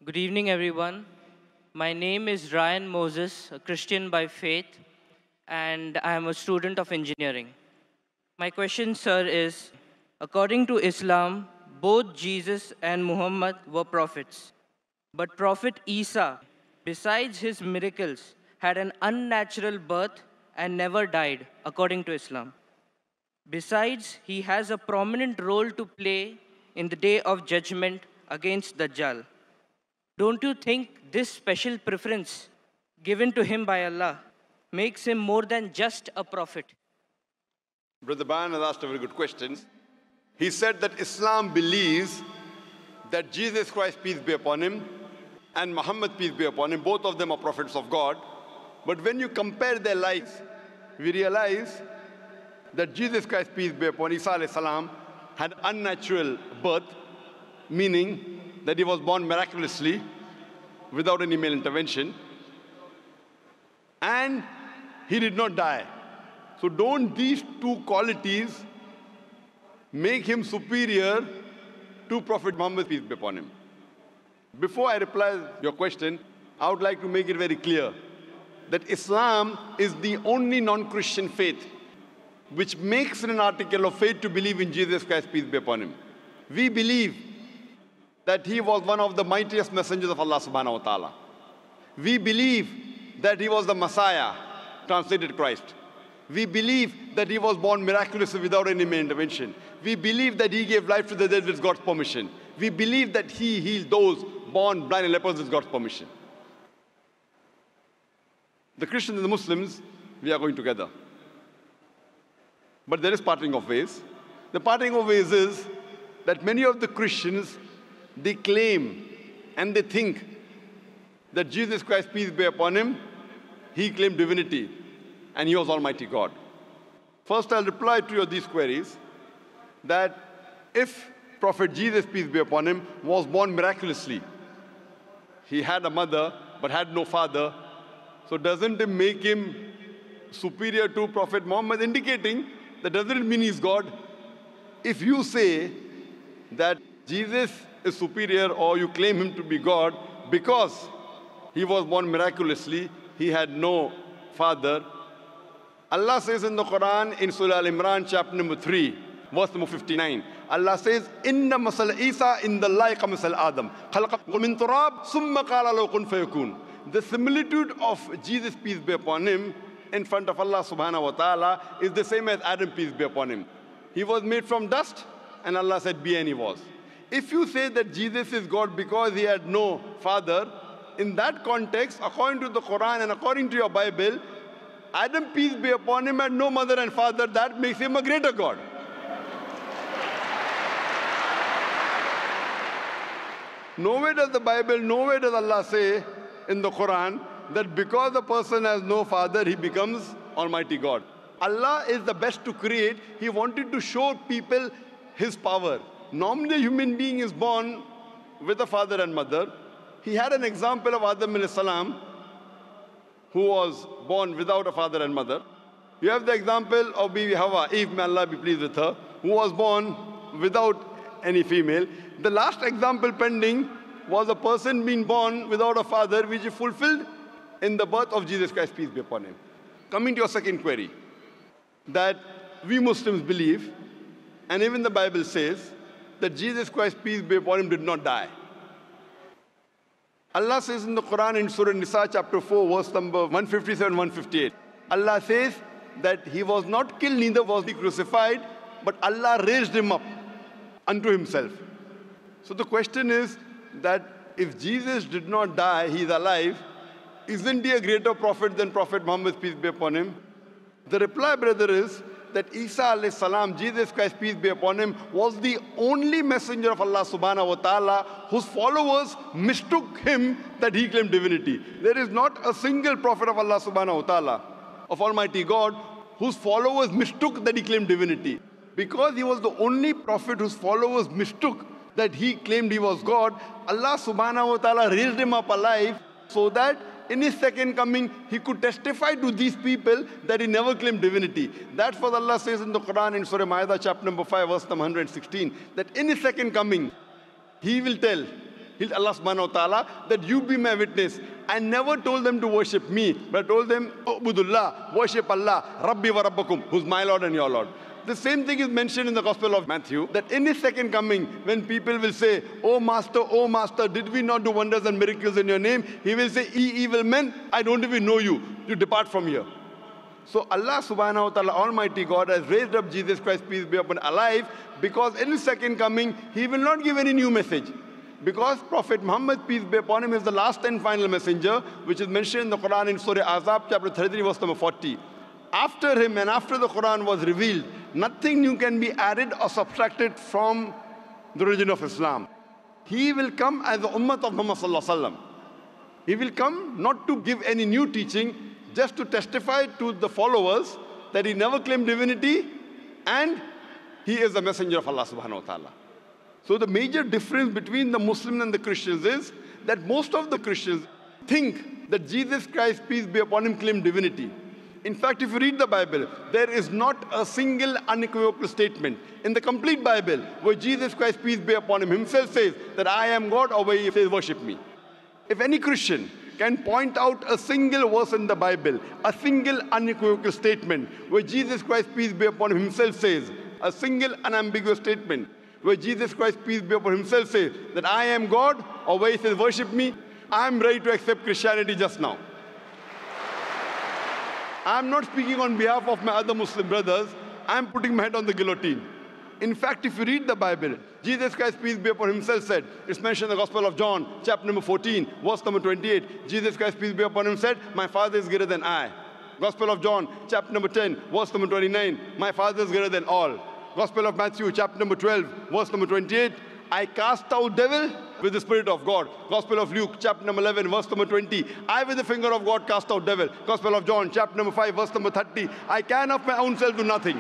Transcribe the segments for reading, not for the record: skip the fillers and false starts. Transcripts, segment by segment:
Good evening, everyone. My name is Ryan Moses, a Christian by faith, and I am a student of engineering. My question, sir, is according to Islam, both Jesus and Muhammad were prophets. But Prophet Isa, besides his miracles, had an unnatural birth and never died, according to Islam. Besides, he has a prominent role to play in the day of judgment against Dajjal. Don't you think this special preference given to him by Allah makes him more than just a prophet? Brother Bayan has asked a very good question. He said that Islam believes that Jesus Christ, peace be upon him, and Muhammad, peace be upon him, both of them are prophets of God. But when you compare their lives, we realize that Jesus Christ, peace be upon Isa alayhi salam, had unnatural birth, meaning that he was born miraculously without any male intervention, and he did not die. So don't these two qualities make him superior to Prophet Muhammad, peace be upon him? Before I reply your question, I would like to make it very clear that Islam is the only non-Christian faith which makes it an article of faith to believe in Jesus Christ, peace be upon him. We believe that he was one of the mightiest messengers of Allah subhanahu wa ta'ala. We believe that he was the Messiah, translated Christ. We believe that he was born miraculously without any male intervention. We believe that he gave life to the dead with God's permission. We believe that he healed those born blind and lepers with God's permission. The Christians and the Muslims, we are going together. But there is parting of ways. The parting of ways is that many of the Christians, they claim and they think that Jesus Christ, peace be upon him, he claimed divinity and he was Almighty God. First, I'll reply to these queries that if Prophet Jesus, peace be upon him, was born miraculously, he had a mother but had no father, so doesn't it make him superior to Prophet Muhammad, indicating that doesn't mean he's God? If you say that Jesus is superior or you claim him to be God because he was born miraculously, he had no father. Allah says in the Quran, in Surah Al-Imran, chapter number 3, verse number 59, Allah says, Inna masal Isa in the like masal Adam. Khalaqakum min turab, summa qala lahu kun fayakun. The similitude of Jesus, peace be upon him, in front of Allah subhanahu wa ta'ala is the same as Adam, peace be upon him. He was made from dust, and Allah said, be, and he was. If you say that Jesus is God because he had no father, in that context, according to the Quran and according to your Bible, Adam, peace be upon him, had no mother and father. That makes him a greater God. Nowhere does the Bible, nowhere does Allah say in the Quran that because a person has no father, he becomes Almighty God. Allah is the best to create. He wanted to show people his power. Normally, a human being is born with a father and mother. He had an example of Adam alayhi salam, who was born without a father and mother. You have the example of Bibi Hawa, Eve, may Allah be pleased with her, who was born without any female. The last example pending was a person being born without a father, which is fulfilled in the birth of Jesus Christ, peace be upon him. Coming to your second query, that we Muslims believe, and even the Bible says, that Jesus Christ, peace be upon him, did not die. Allah says in the Quran in Surah Nisa, chapter 4, verse number 157, 158. Allah says that he was not killed, neither was he crucified, but Allah raised him up unto himself. So the question is that if Jesus did not die, he is alive, isn't he a greater prophet than Prophet Muhammad, peace be upon him? The reply, brother, is that Isa alayhi salam, Jesus Christ, peace be upon him, was the only messenger of Allah subhanahu wa ta'ala whose followers mistook him that he claimed divinity. There is not a single prophet of Allah subhanahu wa ta'ala, of Almighty God, whose followers mistook that he claimed divinity. Because he was the only prophet whose followers mistook that he claimed he was God, Allah subhanahu wa ta'ala raised him up alive so that in his second coming, he could testify to these people that he never claimed divinity. That's what Allah says in the Quran in Surah Ma'idah, chapter number 5, verse number 116, that in his second coming, he will tell, He Allah subhanahu wa ta'ala that you be my witness. I never told them to worship me, but I told them, Ubudullah, worship Allah, Rabbi wa Rabbakum, who's my Lord and your Lord. The same thing is mentioned in the Gospel of Matthew, that in his second coming, when people will say, oh Master, did we not do wonders and miracles in your name? He will say, ye evil men, I don't even know you. You depart from here. So Allah subhanahu wa ta'ala, Almighty God, has raised up Jesus Christ, peace be upon him, alive, because in his second coming, he will not give any new message. Because Prophet Muhammad, peace be upon him, is the last and final messenger, which is mentioned in the Quran in Surah Azab, chapter 33, verse number 40. After him and after the Quran was revealed, nothing new can be added or subtracted from the religion of Islam. He will come as the ummah of Muhammad sallallahu alaihi wasallam. He will come not to give any new teaching, just to testify to the followers that he never claimed divinity and he is a messenger of Allah subhanahu wa ta'ala. So the major difference between the Muslims and the Christians is that most of the Christians think that Jesus Christ, peace be upon him, claimed divinity. In fact, if you read the Bible, there is not a single unequivocal statement in the complete Bible where Jesus Christ, peace be upon him, himself says that I am God, or where he says worship me. If any Christian can point out a single verse in the Bible, a single unequivocal statement where Jesus Christ, peace be upon him, himself says, a single unambiguous statement where Jesus Christ, peace be upon him, himself says that I am God, or where he says worship me, I am ready to accept Christianity just now. I am not speaking on behalf of my other Muslim brothers. I am putting my head on the guillotine. In fact, if you read the Bible, Jesus Christ, peace be upon him, himself said, it's mentioned in the Gospel of John, chapter number 14, verse number 28. Jesus Christ, peace be upon him, said, my Father is greater than I. Gospel of John, chapter number 10, verse number 29. My Father is greater than all. Gospel of Matthew, chapter number 12, verse number 28. I cast out devil with the Spirit of God. Gospel of Luke, chapter number 11, verse number 20. I with the finger of God cast out devil. Gospel of John, chapter number 5, verse number 30. I can of my own self do nothing.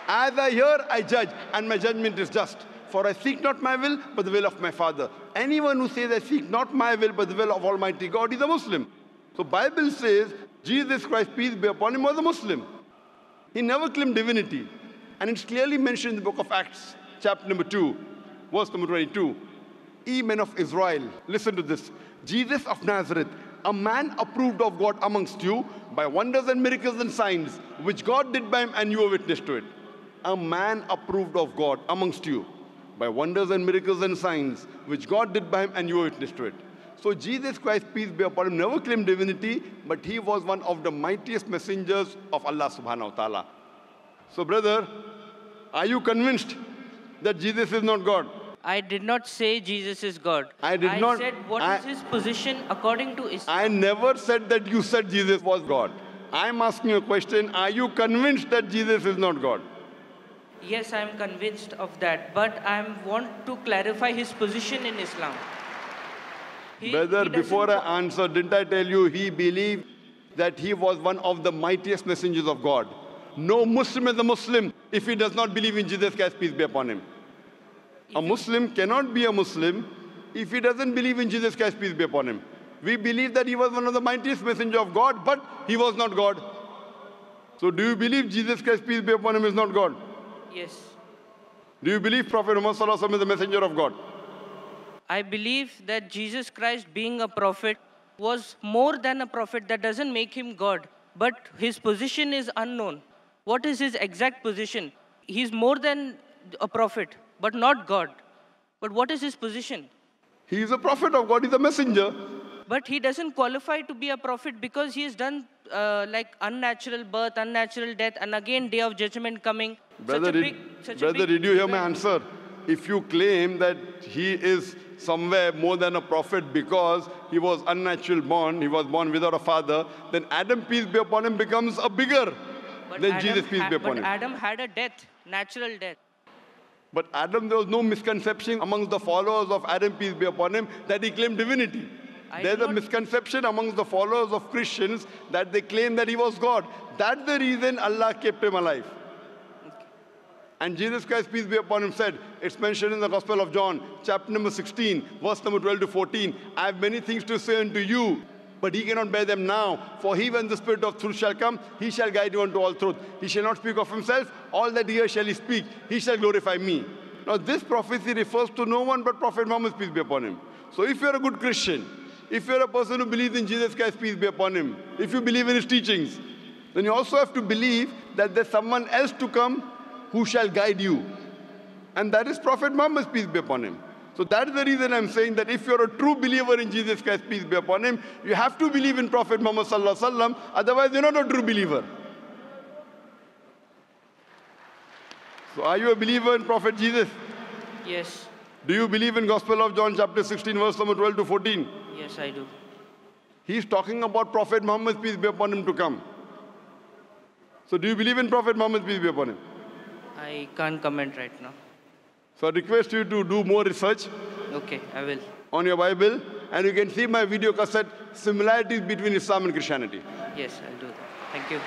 As I hear, I judge, and my judgment is just. For I seek not my will, but the will of my Father. Anyone who says, I seek not my will, but the will of Almighty God, is a Muslim. So Bible says, Jesus Christ, peace be upon him, was a Muslim. He never claimed divinity. And it's clearly mentioned in the book of Acts, chapter number 2, verse number 22. Ye men of Israel, listen to this. Jesus of Nazareth, a man approved of God amongst you by wonders and miracles and signs, which God did by him, and you were witness to it. A man approved of God amongst you by wonders and miracles and signs, which God did by him, and you were witness to it. So Jesus Christ, peace be upon him, never claimed divinity, but he was one of the mightiest messengers of Allah subhanahu wa ta'ala. So brother, are you convinced that Jesus is not God? I did not say Jesus is God. I said what is his position according to Islam. I never said that you said Jesus was God. I'm asking you a question. Are you convinced that Jesus is not God? Yes, I am convinced of that. But I want to clarify his position in Islam. Brother, before I answer, didn't I tell you he believed that he was one of the mightiest messengers of God? No Muslim is a Muslim if he does not believe in Jesus Christ, peace be upon him. A Muslim cannot be a Muslim if he doesn't believe in Jesus Christ, peace be upon him. We believe that he was one of the mightiest messengers of God, but he was not God. So do you believe Jesus Christ, peace be upon him, is not God? Yes. Do you believe Prophet Muhammad sallallahu alaihi wasallam is the messenger of God? I believe that Jesus Christ, being a prophet, was more than a prophet. That doesn't make him God. But his position is unknown. What is his exact position? He's more than a prophet, but not God. But what is his position? He is a prophet of God, he's a messenger. But he doesn't qualify to be a prophet because he has done like unnatural birth, unnatural death, and again day of judgment coming. Brother, did you hear my answer? If you claim that he is somewhere more than a prophet because he was unnatural born, he was born without a father, then Adam, peace be upon him, becomes a bigger than Jesus, peace be upon him. But Adam had a death, natural death. But Adam, there was no misconception amongst the followers of Adam, peace be upon him, that he claimed divinity. There's a misconception amongst the followers of Christians that they claim that he was God. That's the reason Allah kept him alive. And Jesus Christ, peace be upon him, said, it's mentioned in the Gospel of John, chapter number 16, verse number 12 to 14, I have many things to say unto you, but he cannot bear them now. For he, when the Spirit of truth shall come, he shall guide you unto all truth. He shall not speak of himself. All that he hears shall he speak. He shall glorify me. Now, this prophecy refers to no one but Prophet Muhammad, peace be upon him. So if you're a good Christian, if you're a person who believes in Jesus Christ, peace be upon him, if you believe in his teachings, then you also have to believe that there's someone else to come who shall guide you. And that is Prophet Muhammad, peace be upon him. So that is the reason I'm saying that if you're a true believer in Jesus Christ, peace be upon him, you have to believe in Prophet Muhammad sallallahu alaihi wasallam, otherwise you're not a true believer. So are you a believer in Prophet Jesus? Yes. Do you believe in Gospel of John chapter 16 verse number 12 to 14? Yes, I do. He's talking about Prophet Muhammad, peace be upon him, to come. So do you believe in Prophet Muhammad, peace be upon him? I can't comment right now. So I request you to do more research. Okay, I will. On your Bible, and you can see my video cassette, Similarities Between Islam and Christianity. Yes, I'll do that. Thank you.